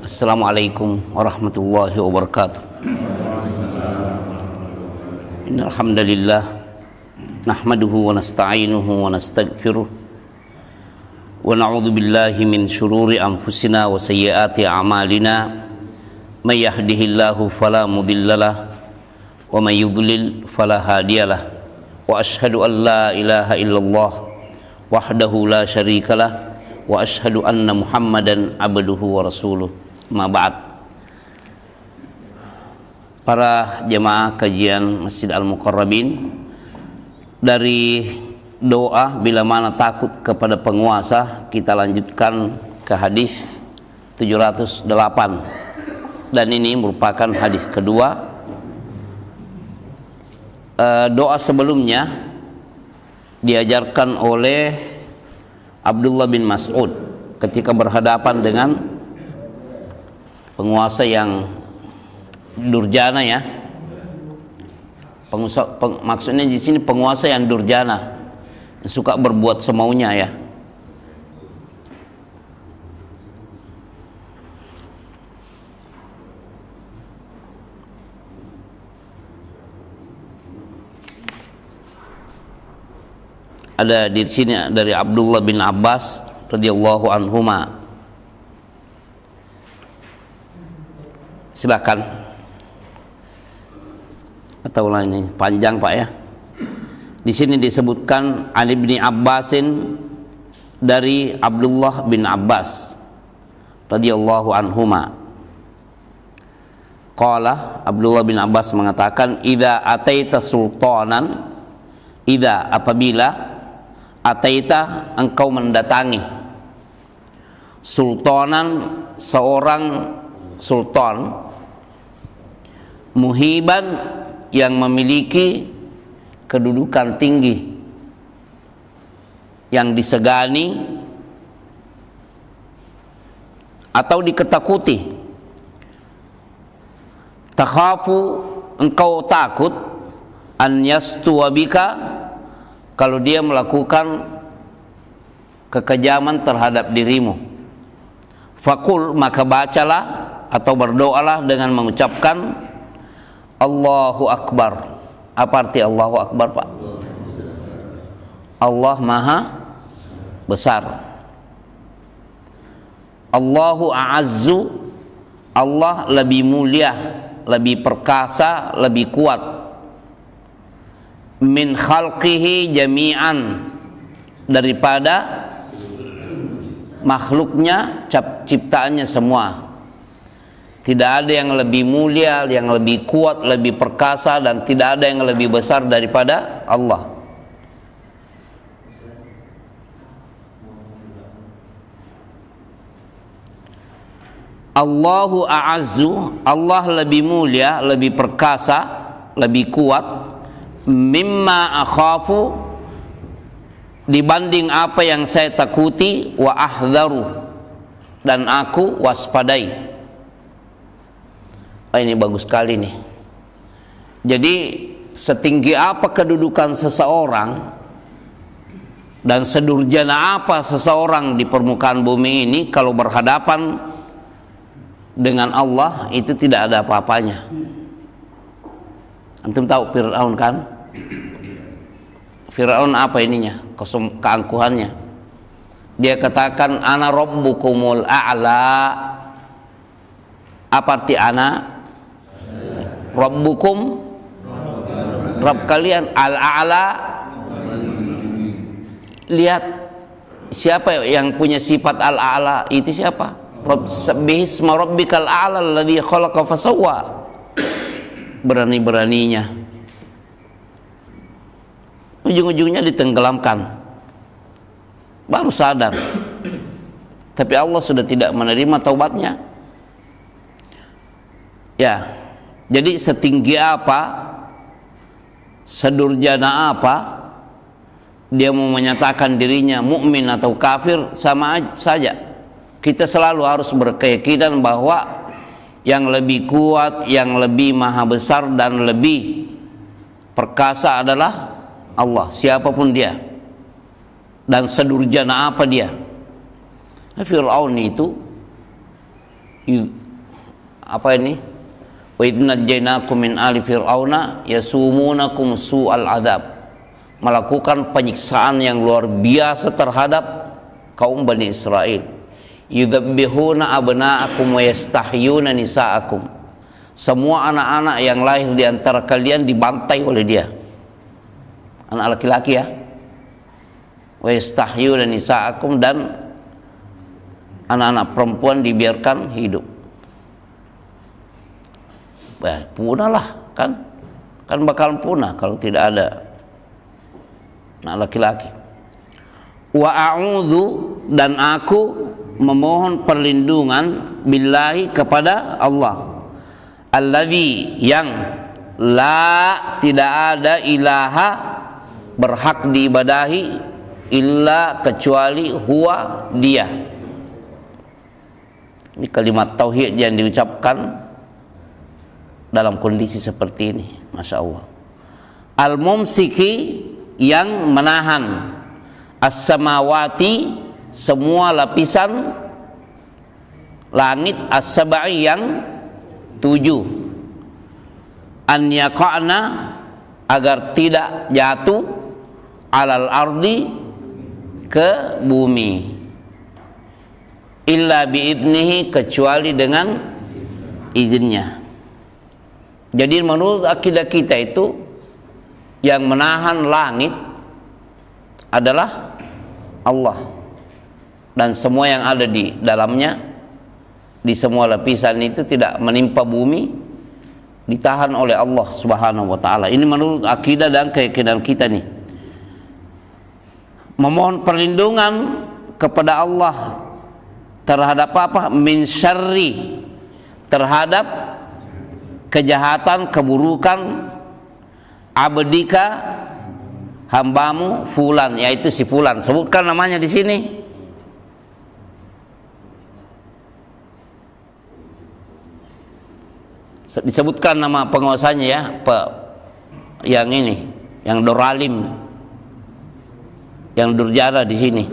Assalamualaikum warahmatullahi wabarakatuh. Innal hamdalillah nahmaduhu wa nasta'inuhu wa nastaghfiruh wa na'udzu billahi min shururi anfusina wa sayyiati a'malina. May yahdihillahu fala mudhillalah wa may yudlil fala hadiyalah. Wa asyhadu an la ilaha illallah wahdahu la syarikalah wa asyhadu anna Muhammadan abduhu wa rasuluh. Ma ba'd. Para jemaah kajian Masjid Al-Muqarrabin, dari doa bila mana takut kepada penguasa, kita lanjutkan ke hadis 708, dan ini merupakan hadis kedua. Doa sebelumnya diajarkan oleh Abdullah bin Mas'ud ketika berhadapan dengan penguasa yang durjana, ya. Maksudnya di sini penguasa yang durjana, yang suka berbuat semaunya, ya. Ada di sini dari Abdullah bin Abbas radhiyallahu anhuma. Silakan. Atau lainnya panjang, Pak, ya. Di sini disebutkan Ali bin Abbasin, dari Abdullah bin Abbas radhiyallahu anhuma. Qala, Abdullah bin Abbas mengatakan, idza ataita sultanan, idza, apabila, ataita, engkau mendatangi, sultanan, seorang sultan, muhiban, yang memiliki kedudukan tinggi, yang disegani atau diketakuti. Takhafu, engkau takut, an yastuwa bika, kalau dia melakukan kekejaman terhadap dirimu. Fakul, maka bacalah atau berdoalah dengan mengucapkan Allahu Akbar. Apa arti Allahu Akbar, Pak? Allah Maha Besar. Allahu A'azzu, Allah lebih mulia, lebih perkasa, lebih kuat. Min khalqihi jami'an, daripada makhluknya, ciptaannya semua. Tidak ada yang lebih mulia, yang lebih kuat, lebih perkasa, dan tidak ada yang lebih besar daripada Allah. Allahu A'azzu, Allah lebih mulia, lebih perkasa, lebih kuat. Mimma akhafu, dibanding apa yang saya takuti. Wa ahdharu, dan aku waspadai. Ini bagus sekali nih. Jadi setinggi apa kedudukan seseorang dan sedurjana apa seseorang di permukaan bumi ini, kalau berhadapan dengan Allah itu tidak ada apa-apanya. Antum tahu Fir'aun, kan? Fir'aun apa ininya? Keangkuhannya. Dia katakan ana rabbukumul a'la. Apa arti ana? Rabbukum, Rabb kalian, al-a'la. Lihat siapa yang punya sifat al-a'la, itu siapa? Bihisma rabbikal a'la alladzi khalaqa fasawwa. Berani-beraninya, ujung-ujungnya ditenggelamkan, baru sadar. Tapi Allah sudah tidak menerima taubatnya. Ya, jadi setinggi apa, sedurjana apa dia mau menyatakan dirinya mukmin atau kafir, sama saja. Kita selalu harus berkeyakinan bahwa yang lebih kuat, yang lebih maha besar dan lebih perkasa adalah Allah, siapapun dia, dan sedurjana apa dia. Fir'aun itu Apa ini? Wa idh najjaynakum min ali fir'auna yasumunakum su'al adzab, melakukan penyiksaan yang luar biasa terhadap kaum Bani Israel. Yudzabbihuna abna'akum wa yastahyuna nisa'akum, semua anak-anak yang lahir di antara kalian dibantai oleh dia, anak laki-laki ya. Wa yastahyuna nisa'akum, dan anak-anak perempuan dibiarkan hidup. Punah lah, kan bakal punah kalau tidak ada anak laki-laki. Wa a'udzu, dan aku memohon perlindungan billahi, kepada Allah, alladzi, yang la, tidak ada ilaha berhak diibadahi illa, kecuali huwa, dia. Ini kalimat tauhid yang diucapkan dalam kondisi seperti ini, masya Allah. Al-mumsiki, yang menahan, as-samawati, semua lapisan langit, as-sab'i, yang 7, an yaqa'na, agar tidak jatuh, alal ardi, ke bumi, illa biidnihi, kecuali dengan izinnya. Jadi menurut akidah kita itu, yang menahan langit adalah Allah, dan semua yang ada di dalamnya, di semua lapisan itu tidak menimpa bumi, ditahan oleh Allah Subhanahu wa ta'ala. Ini menurut akidah dan keyakinan kita nih. Memohon perlindungan kepada Allah terhadap apa? Min syarri, terhadap kejahatan, keburukan, abdika, hambamu, fulan, yaitu si fulan. Sebutkan namanya di sini. Disebutkan nama penguasanya ya, yang ini, yang Doralim, yang Durjara di sini.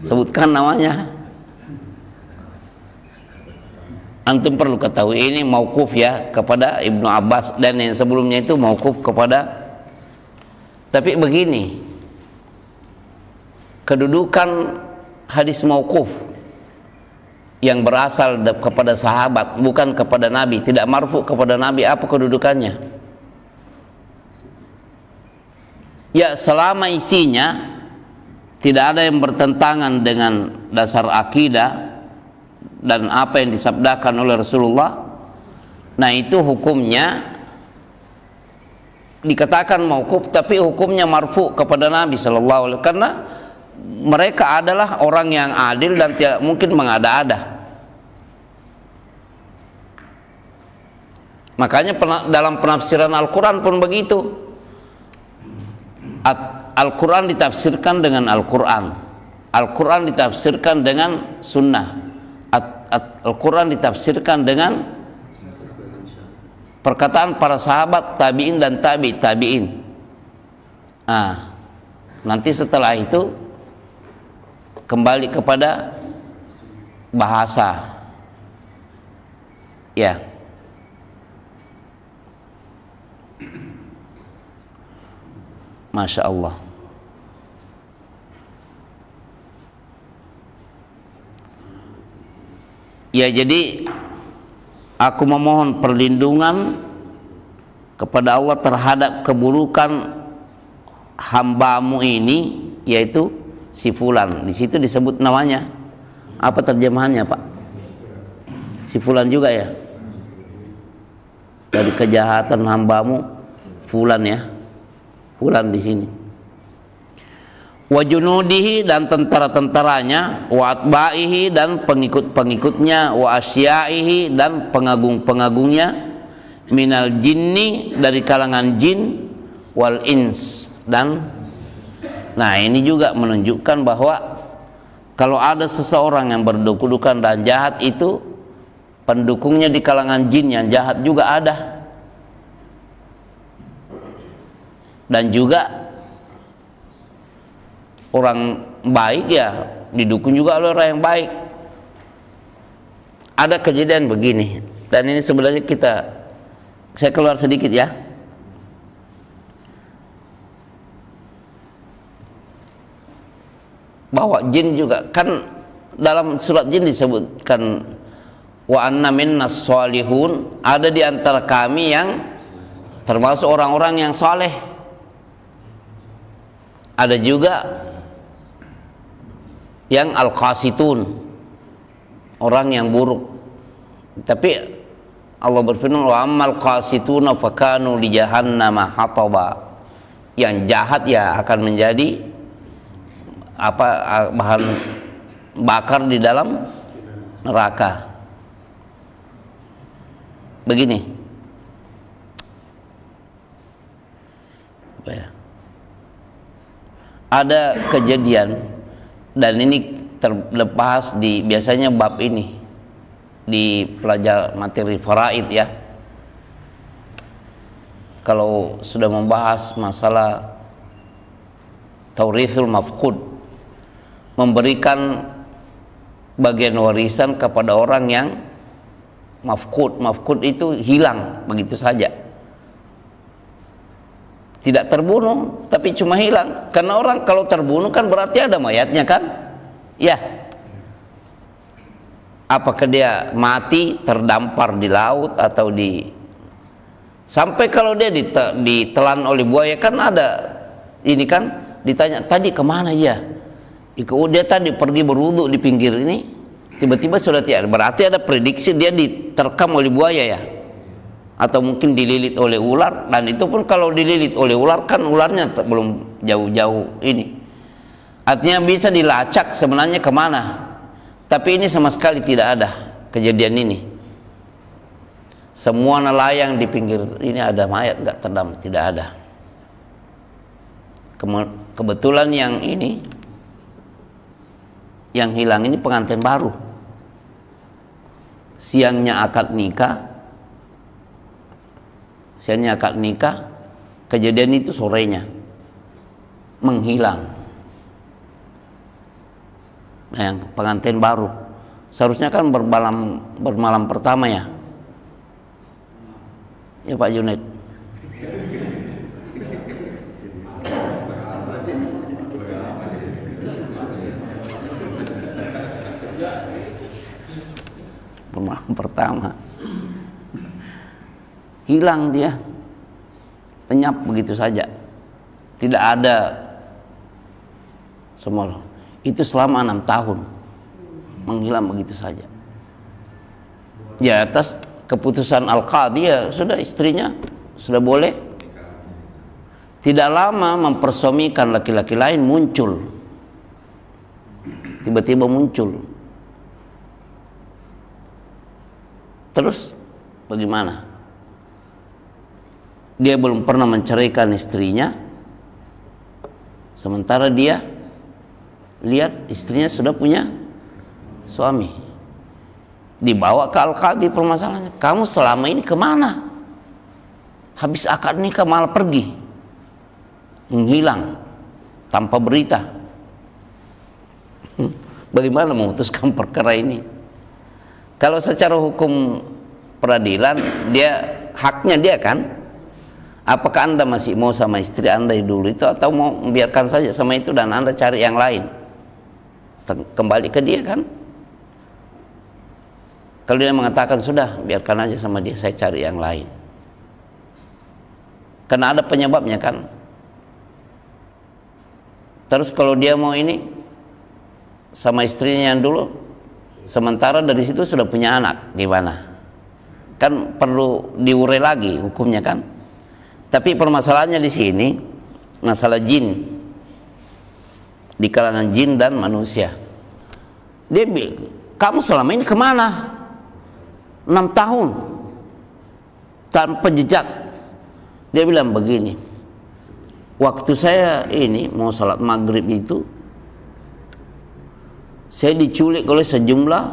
Sebutkan namanya. Antum perlu ketahui ini mauquf ya, kepada Ibnu Abbas, dan yang sebelumnya itu mauquf kepada. Tapi begini, kedudukan hadis mauquf yang berasal kepada sahabat, bukan kepada Nabi, tidak marfu kepada Nabi, apa kedudukannya? Ya, selama isinya tidak ada yang bertentangan dengan dasar akidah dan apa yang disabdakan oleh Rasulullah, nah itu hukumnya dikatakan mauquf, tapi hukumnya marfu kepada Nabi sallallahu alaihi wasallam, karena mereka adalah orang yang adil dan tidak mungkin mengada-ada. Makanya dalam penafsiran Al-Quran pun begitu. Al-Quran ditafsirkan dengan Al-Quran, Al-Quran ditafsirkan dengan Sunnah, Al-Quran ditafsirkan dengan perkataan para sahabat, tabi'in dan tabi'in. Nanti setelah itu kembali kepada bahasa. Ya. Masya Allah. Ya, jadi aku memohon perlindungan kepada Allah terhadap keburukan hambamu ini, yaitu si fulan. Di situ disebut namanya. Apa terjemahannya, Pak? Si fulan juga ya? Dari kejahatan hambamu fulan ya. Fulan di sini. Wa junudihi, dan tentara-tentaranya, wa atba'ihi, dan pengikut-pengikutnya, wa asyaihi, dan pengagung-pengagungnya, minal jinni, dari kalangan jin, wal ins, dan nah ini juga menunjukkan bahwa kalau ada seseorang yang berkedudukan dan jahat, itu pendukungnya di kalangan jin yang jahat juga ada, dan juga orang baik ya didukung juga oleh orang yang baik. Ada kejadian begini, dan ini sebenarnya saya keluar sedikit ya. Bahwa jin juga kan dalam surat jin disebutkan wa anna minnas sholihun, ada di antara kami yang termasuk orang-orang yang soleh. Ada juga yang al-qasitun, orang yang buruk. Tapi Allah berfirman wa ammal qasituna fakanu li jahannama hataba, yang jahat ya akan menjadi bahan bakar di dalam neraka. Begini, ada kejadian, dan ini terlepas di biasanya bab ini di pelajar materi faraid ya. Kalau sudah membahas masalah taurithul mafqud, memberikan bagian warisan kepada orang yang mafqud. Mafqud itu hilang begitu saja, tidak terbunuh tapi cuma hilang. Karena orang kalau terbunuh kan berarti ada mayatnya kan ya. Apakah dia mati terdampar di laut atau sampai kalau dia ditelan oleh buaya kan ada ini kan, ditanya tadi kemana ya, dia tadi pergi berwudu di pinggir ini, tiba-tiba sudah tidak. Berarti ada prediksi dia diterkam oleh buaya ya, atau mungkin dililit oleh ular. Dan itu pun kalau dililit oleh ular kan ularnya belum jauh-jauh ini, artinya bisa dilacak sebenarnya kemana. Tapi ini sama sekali tidak ada kejadian ini. Semua nelayan di pinggir ini ada mayat nggak terdampar, tidak ada. Kebetulan yang ini, yang hilang ini pengantin baru. Siangnya akad nikah, kejadian itu sorenya menghilang. Nah, yang pengantin baru seharusnya kan bermalam pertama ya Pak Junaid. Bermalam pertama hilang dia, lenyap begitu saja, tidak ada semua. Itu selama 6 tahun menghilang begitu saja. Ya atas keputusan al-qadhi ya sudah, istrinya sudah boleh. Tidak lama mempersuamikan laki-laki lain muncul, tiba-tiba muncul. Terus bagaimana? Dia belum pernah menceraikan istrinya, sementara dia lihat istrinya sudah punya suami. Dibawa ke al-qadhi permasalahannya, kamu selama ini kemana? Habis akad nikah malah pergi, menghilang tanpa berita. Bagaimana memutuskan perkara ini? Kalau secara hukum peradilan haknya dia kan, apakah Anda masih mau sama istri Anda dulu itu, atau mau membiarkan saja sama itu dan Anda cari yang lain? Kembali ke dia kan. Kalau dia mengatakan sudah biarkan aja sama dia, saya cari yang lain, karena ada penyebabnya kan. Terus kalau dia mau ini sama istrinya yang dulu, sementara dari situ sudah punya anak, gimana? Kan perlu diurai lagi hukumnya kan. Tapi permasalahannya di sini masalah jin, di kalangan jin dan manusia. Dia bilang, kamu selama ini kemana? 6 tahun tanpa jejak. Dia bilang begini, waktu saya ini mau salat maghrib itu, saya diculik oleh sejumlah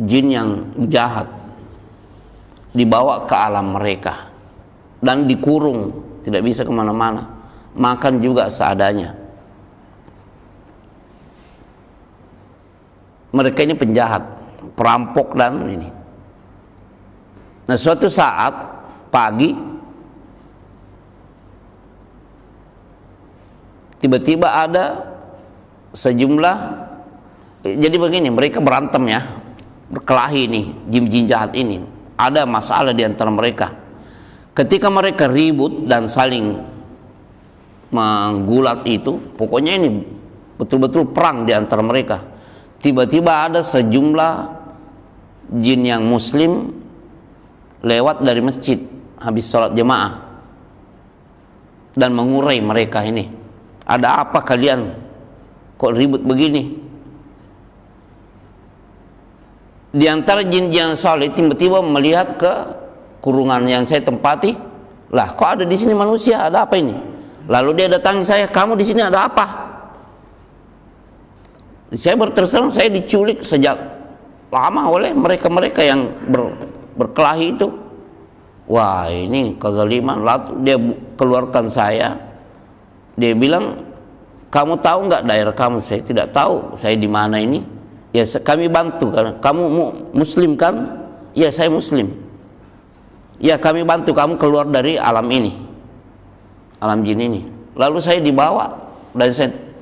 jin yang jahat, dibawa ke alam mereka dan dikurung, tidak bisa kemana-mana, makan juga seadanya. mereka ini penjahat, perampok dan ini. Nah, suatu saat pagi tiba-tiba ada sejumlah, jadi begini, mereka berantem ya, berkelahi nih, jin-jin jahat ini. Ada masalah di antara mereka. Ketika mereka ribut dan saling menggulat itu, pokoknya ini betul-betul perang di antara mereka. Tiba-tiba ada sejumlah jin yang muslim lewat dari masjid habis sholat jemaah dan mengurai mereka ini. Ada apa kalian? Kok ribut begini? Di antara jin yang saleh tiba-tiba melihat ke kurungan yang saya tempati. Lah, kok ada di sini manusia? Ada apa ini? Lalu dia datangi saya, kamu di sini ada apa? Saya berterus terang, saya diculik sejak lama oleh mereka-mereka yang berkelahi itu. Wah, ini kezaliman. Lalu dia keluarkan saya. Dia bilang, kamu tahu nggak daerah kamu? Saya tidak tahu. Saya di mana ini? Ya, kami bantu. Kamu muslim kan? Ya, saya muslim. Ya, kami bantu kamu keluar dari alam ini, alam jin ini. Lalu saya dibawa, dan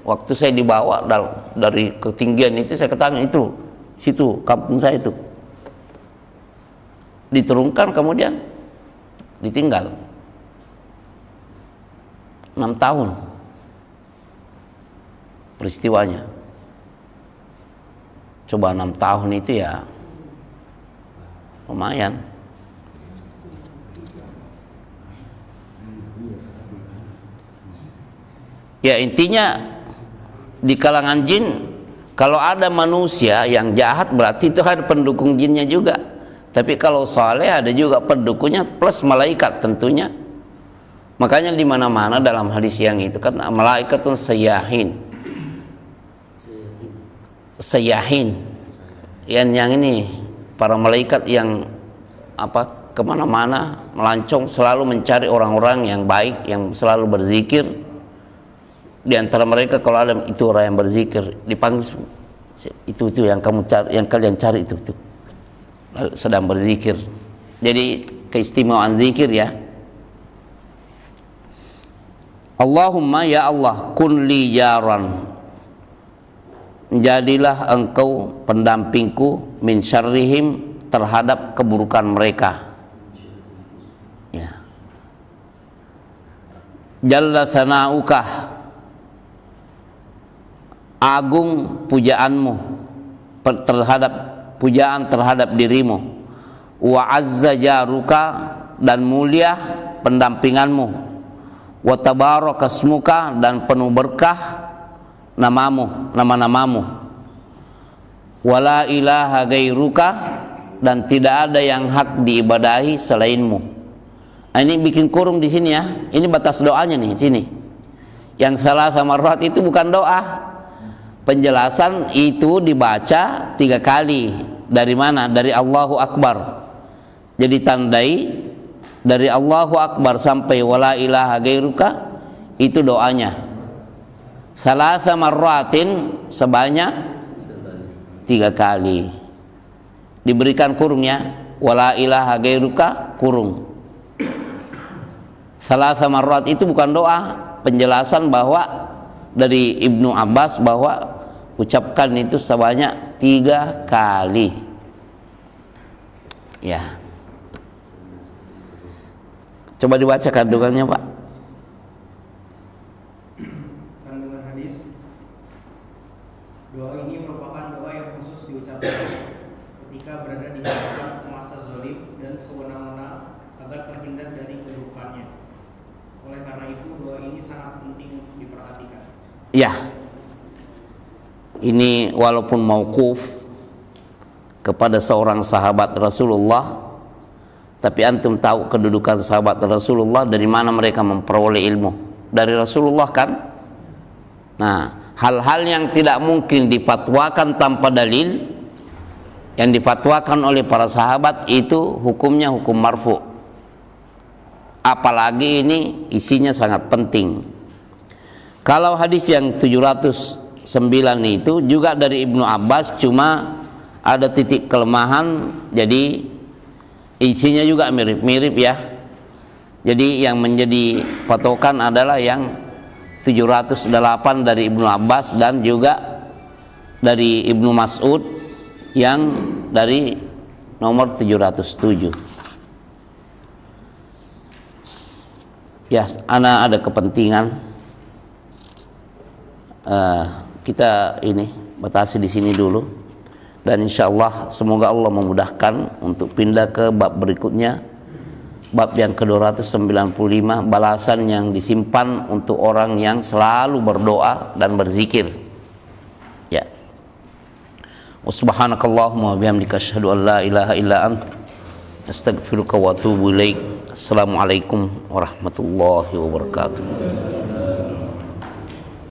waktu saya dibawa dari ketinggian itu, saya katakan itu situ kampung saya itu. Diturunkan, kemudian ditinggal 6 tahun peristiwanya. Coba 6 tahun itu ya lumayan. Ya, intinya di kalangan jin, kalau ada manusia yang jahat berarti itu ada pendukung jinnya juga. Tapi kalau saleh ada juga pendukungnya plus malaikat tentunya. Makanya di mana-mana dalam hadis yang itu kan malaikat itu sayahin. Yang ini para malaikat yang kemana-mana melancong selalu mencari orang-orang yang baik, yang selalu berzikir. Di antara mereka kalau ada itu orang yang berzikir, dipanggil, itu yang kamu cari, yang kalian cari itu sedang berzikir. Jadi keistimewaan zikir ya. Allahumma ya Allah, kun li jaran, jadilah engkau pendampingku, min syarrihim, terhadap keburukan mereka. Ya. Jalla sana'uka, agung pujaanmu terhadap dirimu. Wa azza jaruka, dan mulia pendampinganmu. Wa tabarakasmuka, dan penuh berkah nama-namamu. Wala ilaha gairuka, dan tidak ada yang hak diibadahi selainmu. Ini bikin kurung di sini ya. Ini batas doanya nih sini. Yang salah sama rohat itu bukan doa. Penjelasan itu dibaca 3 kali. Dari mana? Dari Allahu Akbar. Jadi tandai dari Allahu Akbar sampai wala ilaha gairuka, itu doanya. Salasa marratin, sebanyak 3 kali. Diberikan kurungnya, wala ilaha gairuka, kurung. Salasa marrat itu bukan doa. Penjelasan bahwa dari Ibnu Abbas bahwa ucapkan itu sebanyak 3 kali. Ya. Coba dibaca kandungannya, Pak. Kandungan hadis. Doa ini merupakan doa yang khusus diucapkan ketika berada di hadapan penguasa zalim dan sewenang-wenang agar terhindar dari keburukannya. Oleh karena itu doa ini sangat penting diperhatikan. Ya. Ini walaupun mauquf kepada seorang sahabat Rasulullah, tapi antum tahu kedudukan sahabat Rasulullah, dari mana mereka memperoleh ilmu? Dari Rasulullah kan? Nah, hal-hal yang tidak mungkin difatwakan tanpa dalil, yang difatwakan oleh para sahabat itu hukumnya hukum marfu. Apalagi ini isinya sangat penting. Kalau hadis yang 711 itu juga dari Ibnu Abbas, cuma ada titik kelemahan, jadi isinya juga mirip-mirip ya. Jadi yang menjadi patokan adalah yang 708 dari Ibnu Abbas dan juga dari Ibnu Mas'ud yang dari nomor 707. Ya, ana ada kepentingan kita ini batasi di sini dulu, dan insya Allah semoga Allah memudahkan untuk pindah ke bab berikutnya, bab yang ke-295, balasan yang disimpan untuk orang yang selalu berdoa dan berzikir. Ya. Subhanakallahumma wa bihamdika asyhadu an la ilaha illa anta astaghfiruka wa atubu ilaik. Assalamualaikum warahmatullahi wabarakatuh.